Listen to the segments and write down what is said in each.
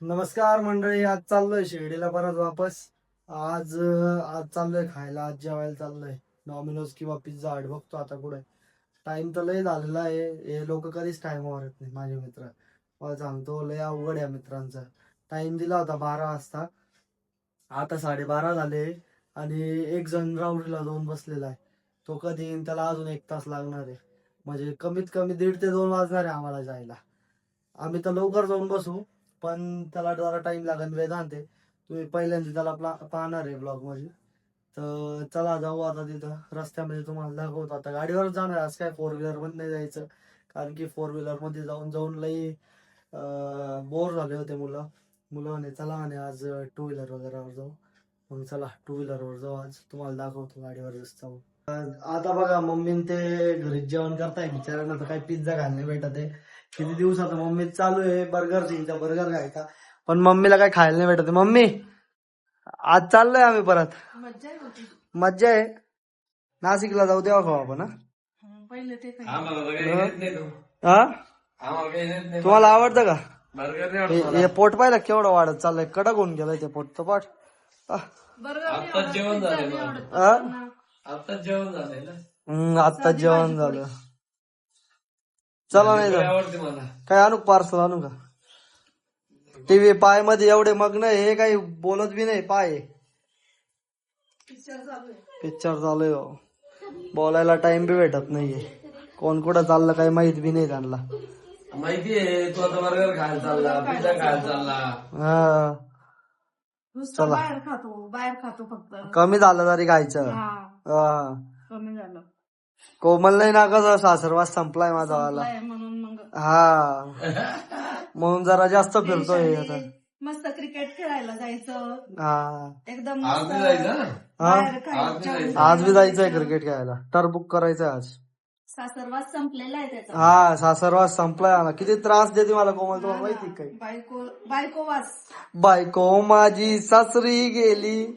नमस्कार मंडळी, आज चाललोय शिर्डीला परत वापस. आज चाललोय खायला, आज जेवायला चाललोय. डॉमिनोज किंवा पिझ्झा हट बघतो आता कुठे. टाइम तर लय झालेला आहे. हे लोक कधीच टाइमवर येत नाही माझे मित्र. मला सांगतो लय अवघड आहे मित्रांचा. टाइम दिला होता 12 वाजता, आता 12:30 झाले आणि एक जण राऊंडला जाऊन बसलेला आहे. तो कधी येईन त्याला अजून 1 तास लागणार आहे. म्हणजे कमीत कमी 1:30 ते 2 वाजणार आहे आम्हाला जायला. आम्ही तर लवकर जाऊन बसू, पण त्याला जरा टाइम लागेल. वेदांत आहे, तुम्ही पहिल्यांदा त्याला पाहणार आहे ब्लॉग मध्ये. तर चला जाऊ आता तिथं. रस्त्यामध्ये तुम्हाला दाखवतो. आता गाडीवरच जाणार आज, काय 4 व्हीलर मध्ये नाही जायचं. कारण की 4 व्हीलर मध्ये जाऊन जाऊन लई बोर झाले होते मुलं. म्हणे चला म्हणे आज 2 व्हीलर वगैरे जाऊ. मग चला 2 व्हीलर जाऊ. आज तुम्हाला दाखवतो गाडीवर जाऊ. आता बघा मम्मी ते घरी जेवण करताय बिचाऱ्यांना, तर काही पिझ्झा खायला भेटत आहे. किती दिवसात मम्मी चालू आहे बर्गर खायचा, पण मम्मीला काही खायला नाही भेटत. मम्मी आज चाललोय आम्ही परत. मज्जा आहे. नाशिकला जाऊ तेव्हा खाऊ आपण. पहिले ते हा तुम्हाला आवडतं का? हे पोट पाहिलं केवढं वाढत चाललंय. कडक होऊन गेलंय ते पोट. तर पोट आत्ताच जेवण झालं आत्ताच जेवण झालंय ना. आत्ताच जेवण झालं. चला नाही आवडते मला. काय आणू पार्सल आणू का? टीव्ही पाय मध्ये एवढे मग्न आहे, हे काही बोलत बी नाही. पाय पिक्चर चालू आहे हो. बोलायला टाइम बी भेटत नाहीये. कोण कुठं चाललं काही माहित बी नाही त्यांना. माहितीये तू आता बर्गर खायला चालला, पिझ्झा खायला चालला. हा नुसतं बाहेर खातो फक्त. कमी झालं तरी खायचं. हा कमी झालं कोमल नाही ना, कसं सासरवास संपलाय माझा वाला. म्हणून मग हा म्हणून जरा जास्त फिरतोय आता. मस्त क्रिकेट खेळायला जायचं. हा एकदम आज मस्त बी जायचं ना? बाहेर खायचं. आज बी जायचंय क्रिकेट खेळायला. टर्फ बुक करायचंय आज. सासरवास संपलेला आहे त्याचा. हा सासरवास संपलाय ना. किती त्रास देते मला कोमल, तुम्हाला माहिती काही? बायको वास. बायको माझी सासरी गेली.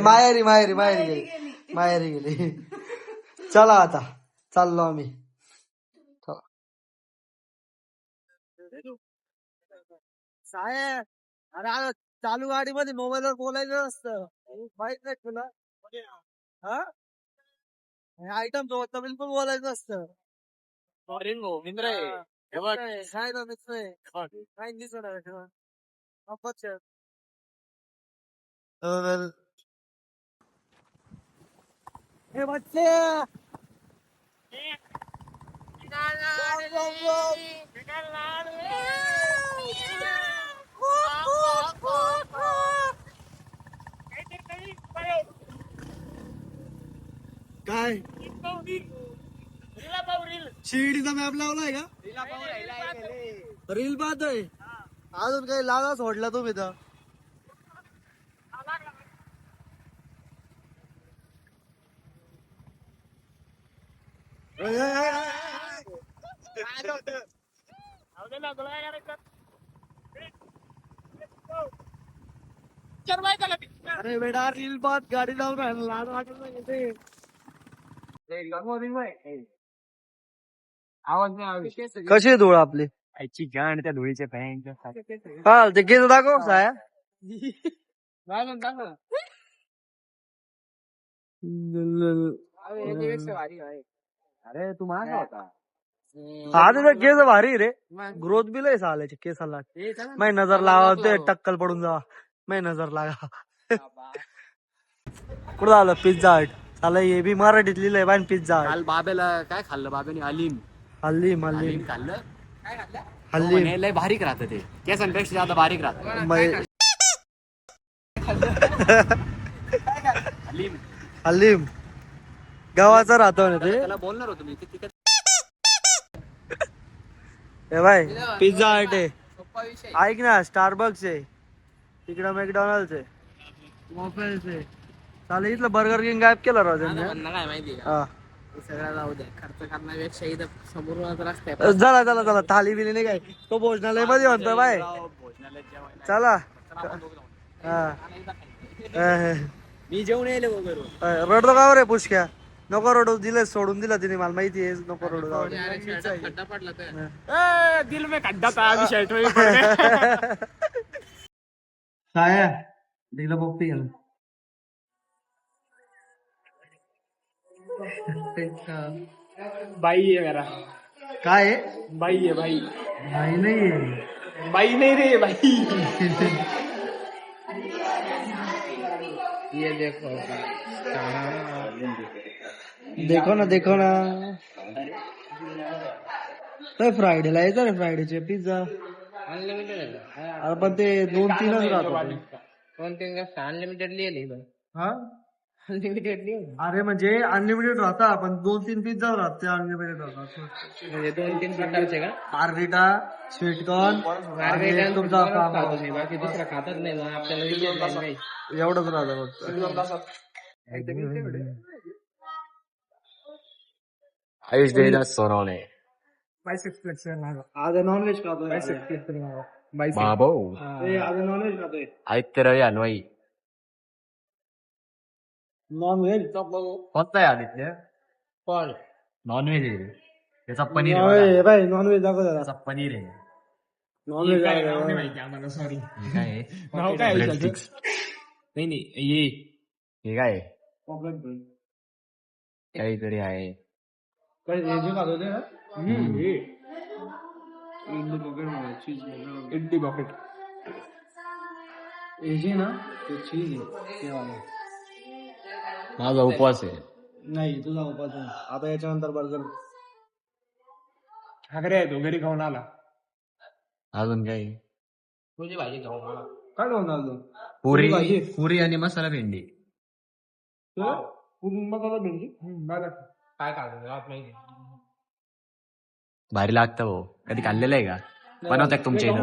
माहेरी माहेरी माहेरी गेली. माहेरी गेली. चला आता चाललो आम्ही. साहेब अरे चालू गाडी मध्ये मोबाईलवर बोलायचं नसतं, माहित नाही तुला? हा आयटम सोबत बिलकुल बोलायचं नसतं. मित्र काय ना मित्र आहे. काय दिसणार हे बच्चे काय शिर्डीचा मॅप लावलाय का? रील पाहतोय. अजून काही लावा सोडला तुम्ही तर. अरे बेटा रील पाहत गाडी लावून राहिला, लाड वाटत नाही. आवाज नाही. कशी धूळ आपली? आईची गाण त्या धुळीच्या फॅन. हा ते केस दाखव साया. अरे तू मागा होता. आज केस भारी रे. ग्रोथ बी लय साल्याच्या केसाला. मै नजर लावा ते टक्कल पडून जावा. मै नजर लागा. कुठं झालं पिझ्झा हट? चाल हे बी मराठीत लिहिलंय बाय पिझ्झा हट. काल बाबेला काय खाल्लं बाबेने? अलीम. हल्लीम हल्लीम खाल्लं. काय खाल्लं? हल्लीम लय बारीक राहतं ते. केसांपेक्षा जास्त बारीक राहतं. अलीम. हल्लीम गावाचा राहतो ना ते. त्याला बोलणार होतो मी किती. हे बाय पिझ्झा हट आहे. सोप्पा विषय. ऐक ना, स्टारबक्स आहे तिकडं, मॅकडॉनल्ड्स आहे, वॉफल्स आहे. चालेल इथलं बर्गर किंग गायब केलं राव त्यांनी. काय माहिती का? हा सगळ्या जाऊ द्या. खर्च करण्यापेक्षा इथं समोरूनच रस्ते. चला चला चला थाली बिली नाही काय तो भोजनालय मध्ये म्हणतोय बाय. चला हा मी जेवण यायला वगैरे. रडतो का रे पुष्क्या? नको रडू, दिलं सोडून दिलं तिने, मला माहिती आहे नको रडू. जाऊ दे. दिल में खड्डा था अभी शर्ट में भी पड़ गया. काय आहे? दिलं पप्पी घ्या. भाई है मेरा, काय आहे? भाई है भाई. नाही नाही भाई नहीं रे भाई. ये देखो देखो ना देखो ना. फ्रायडेला यायचं रे, फ्रायडेचे पिझ्झा. अनलिमिटेड है. अरे पण ते 2-3च राहतात. कौन तीन का अनलिमिटेड लिए नहीं भाई. हा अनलिमिटेड लिए अरे म्हणजे अनलिमिटेड राहता, पण 2-3 पिझ्झा राहतात ते अनलिमिटेड राहतात. म्हणजे 2-3 प्रकारचे का. मार्गरिटा, स्वीटकॉर्न, तुमचा बाकी दुसरा खातच नाही मग आपल्याला विचार नाही काही. एवढंच राहतं फक्त. आयुष देदास सोनवणे. आज नॉनव्हेज खातोय. बाबो आज नॉनव्हेज खातोय. आदित्य रवी अन्वयी. नॉनव्हेज कोणता आहे आदित्य? नॉनव्हेज आहे. त्याचा पनीर आहे बघा. बाय नॉनव्हेज दाखव जरा. त्याचा पनीर आहे. नॉनव्हेज आम्हाला सॉरी. हे काय आहे? नाव काय Bread आहे sticks. नाही नाही ये हे काय आहे? काहीतरी आहे. इडली बॉकेट. ना ते चीज आहे. माझा उपवास आहे. नाही तुझा उपास नाही. आता याच्यानंतर बर्गर. हागरे आहे तो घरी खाऊन आला. अजून काय? तुझी भाजी खाऊन आला. काय खाऊन आलो? पुरी भाजी. पुरी आणि मसाला भेंडी. मसाला भेंडी. काय खाल्लं रात नाही. भारी लागतं भाऊ. कधी खाल्लेलं आहे का? बनवतात तुमच्या इथं?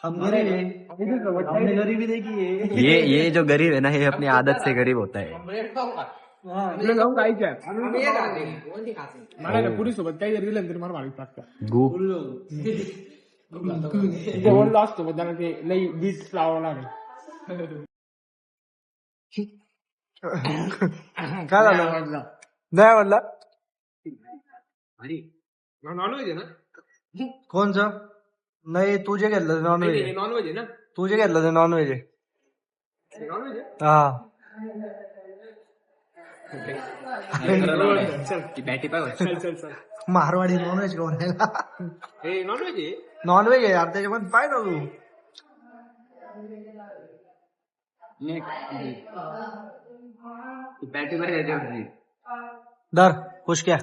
हम गरीब है, हमने गरीबी देखी है. ये जो गरीब है ना, ये अपनी आदत से गरीब होता है. आपलं जाऊन खायचं. मला पुरी सोबत काही जरी दिलं तरी मला भारी लागतं. गु बोललो असतो पण त्याला ते लई बीट लावावं लागेल. काय झालं? नाही म्हणला. नॉनव्हेज आहे ना. कोणचं? नाही तू जे घेतलं ते नॉनव्हेज आहे. नॉनव्हेज आहे ना. तू जे घेतलं ते नॉनव्हेज आहे. नॉनव्हेज आहे. हा चल चल चल. मारवाडी नॉनव्हेज खाऊन राहिला. हे नॉनव्हेज आहे. नॉनव्हेज आहे यार, त्याच्यामध्ये पाहिजे तू. दर पुष्क्या.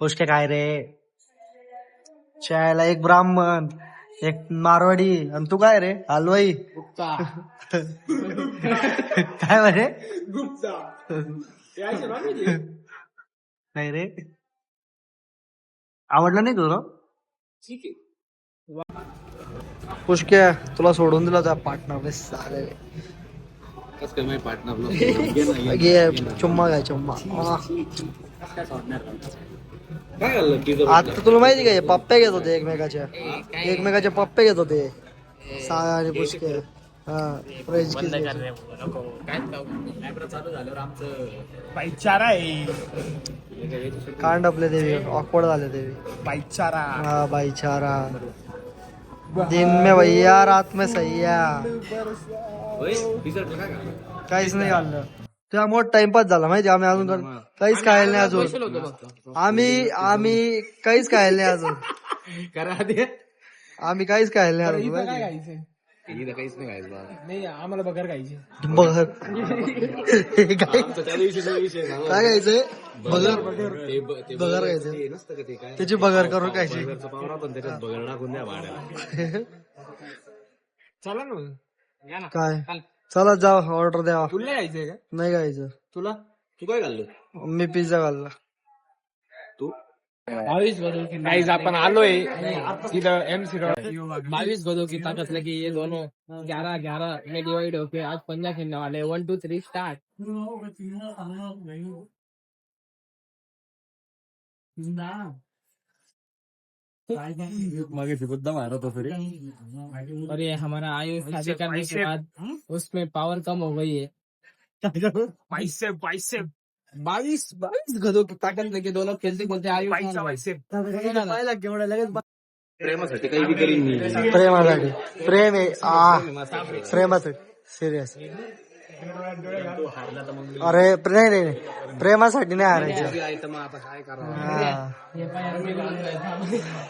पुष्क्या काय रे? चायला एक ब्राह्मण, एक मारवाडी, आणि तू काय रे? हलवाई. गुप्ता. काय बरे? गुप्ता. यायचं नॉनव्हेज आहे. नाही रे, आवडलं नाही तुला? ठीक आहे. पुष्क्या तुला सोडून दिला त्या पार्टनरने. चालेल घे चुम्मा घ्या चुम्मा. आता तुला माहिती काय, पप्प्या घेत होते एकमेकाच्या पप्प्या घेत होते साया आणि पुष्के. भाईचारा आहे. कांड आपले देवी ऑकवर्ड झाले देवी. भाईचारा. हा भाईचारा. दिन में भैया रात में सैया. काहीच नाही खाल्लं. त्यामुळे टाइमपास झाला माहिती. आम्ही अजून काहीच खायला नाही अजून. आम्ही काहीच खायला नाही अजून. आम्ही काहीच खायला नाही अजून. काय खायचं? काहीच नाही खायचं. नाही आम्हाला बगर खायची. बगर. काय खायचंय? बगर. बगर खायचं. त्याची बगर करून खायची. चला ना मग. काय चला जा ऑर्डर द्या. तुला नाही खायचंय का? नाही खायचं. तुला तू काय खाल्लं? मी पिझ्झा खाल्ला. गाइस अपन आलोय इधर MC रोड. 22 गजों की ताकत लगी ये दोनों 11-11 में डिवाइड होके आज पंजा खेलने वाले. 1 2 3 स्टार्ट. और ये हमारा आयुष शादी करने के बाद उसमें पावर कम हो गई है. बाइसेप 22 गदों की ताकत लेके दोनों खेलते बोलते आयुष पाहिला केवढा लगेच प्रेमासाठी काही बी करीन मी. प्रेमासाठी प्रेम आहे प्रेमासाठी सिरियस अरे नाही नाही प्रेमासाठी नाही हारायचं हा.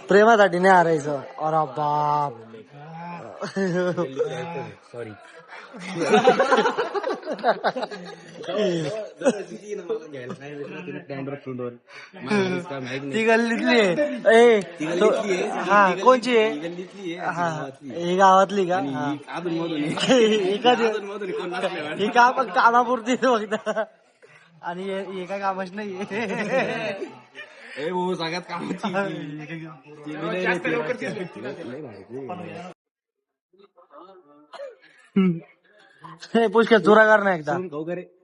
प्रेमासाठी नाही हारायचं अरे बाप सॉरी. ती गल्लीतली आहे ए हा कोणची आहे हा ही गावातली का हा. ही का कामापुरती फक्त आणि हे काय कामच नाही सगळ्यात कामाची पुष्कळ चुरा कर ना एकदा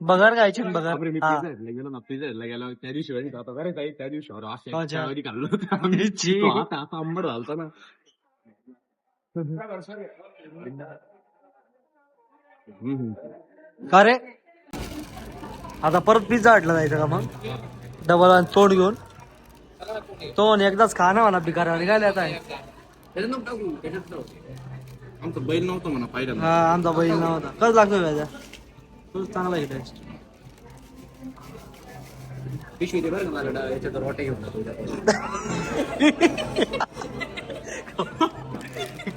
बगर खायची ना बगर हा. गेलो ना पिझ्झा गेलो त्या दिवशी आता बरं काही त्या दिवशी अच्छा. खाल्लं होतं आता आंबट झालता ना. का रे आता परत पिझ्झा हटला जायचं का मग डबल तोंड घेऊन तो म्हणे एकदाच खा ना म्हणा भिकाऱ्यावर काय आता आमचा बैल नव्हता म्हणा पाहिलं हा आमचा बैल नव्हता कसं लागतो व्याजा तूच चांगला आहे टेस्ट पिशवी दे बरं का मला याच्यात रोटे घेऊन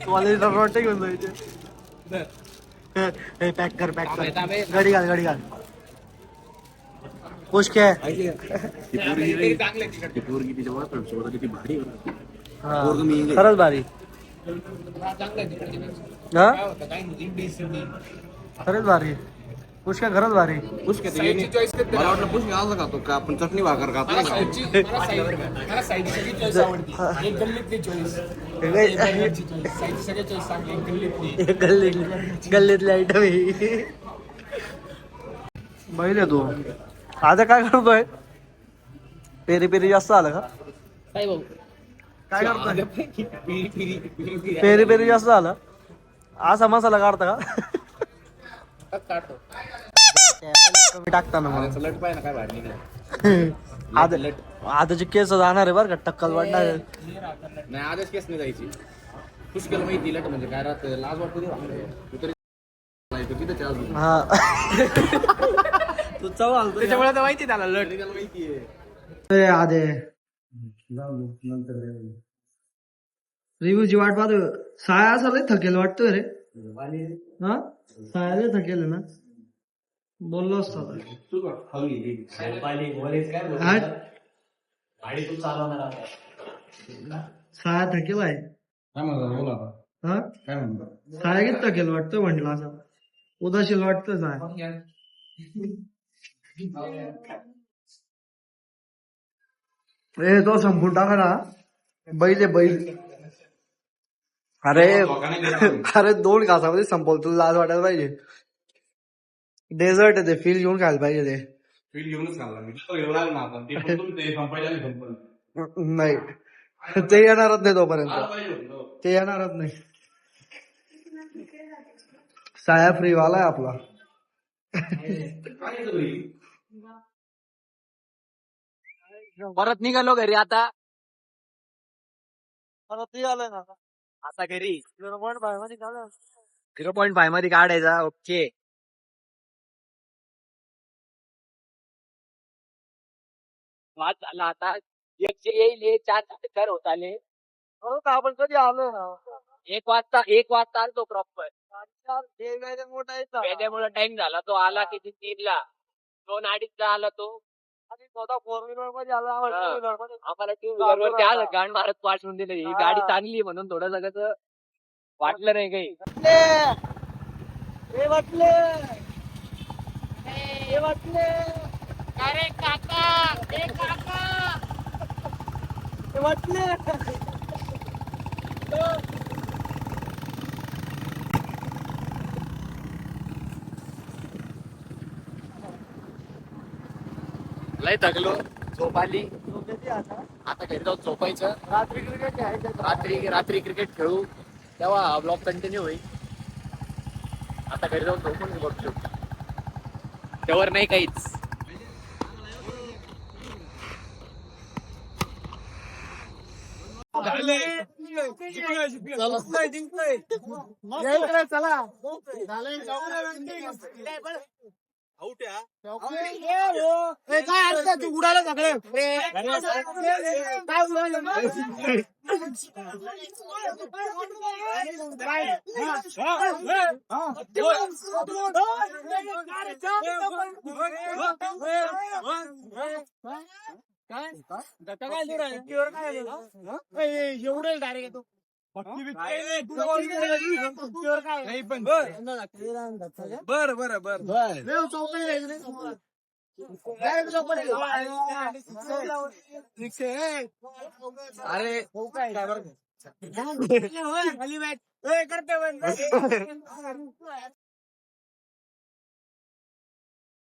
कॉलेजला रोटे घेऊन जायचे पॅक कर गाडी घाल पुष्के पोरगी तिच्या वाटत किती भारी खरंच भारी हा खरंच भारी पुष्का खरंच भारी मला वाटलं पुष्क असं खातो का आपण चटणी भाकर खातो गल्लीतली आयटम बघितलं तू आता काय करतोय पेरी पेरी जास्त आलं का काय भाऊ काय करतोय पेरी पेरी जास्त आलं असा मसाला काढता का काढतो कमी टाकताना मला लट पाहिजे काय भारी निघाला आताचे केस जाणार आहे बरं का टक्कल वाढणार आहे. नाही आधीच केस नाही जायची पुष्कळ माहिती लट म्हणजे काय राहत लाज वाटतो तिथे हा तू चव आलतो त्याच्यामुळे तर माहिती त्याला लट माहितीये आधे रिव्ह्यूची वाट पाहतो साया असं लय थकेल वाटतोय रे हा साया लय थकेल आहे ना बोललो असतो साया थकेल आहे हा साया किती थकेल वाटतोय म्हटलं असं उदासीन वाटतोय साया ए तो संपून टाका ना बैल आहे बैल अरे अरे 2 घासामध्ये संपवलं तुला लाज वाटायला पाहिजे डेझर्ट आहे ते फील घेऊन खायला पाहिजे ते फील घेऊनच खाल्ला मी नाही ते येणारच नाही तोपर्यंत ते येणारच नाही साया फ्री वाला आहे आपला परत निघालो घरी आता निघालोय ना आता घरी 0.5 मध्ये काढा 0.5 मध्ये काढायचा ओके वाद झाला आता एक येईल 4 होत आले आपण कधी आलोय ना 1 वाजता आलतो प्रॉपर मोठा आहे त्याच्यामुळे टाइम झाला तो आला किती 3ला 2:30 आला तो आणि स्वतः 4 व्हीलर मध्ये आला आम्हाला 2 व्हीलरवरती आलं गाण मारत पाठवून दिलं ही गाडी चांगली म्हणून थोडं सगळं वाटलं नाही काही अरे काका लय थकलो झोप आली आता घरी जाऊन झोपायचं रात्री क्रिकेट खेळू तेव्हा ब्लॉग कंटिन्यू होईल आता घरी जाऊन झोपून बघतो त्यावर नाही काहीच काय असतं तू उडाला सगळे काय एवढं डायरेक्ट येतो बर बर बर अरे करते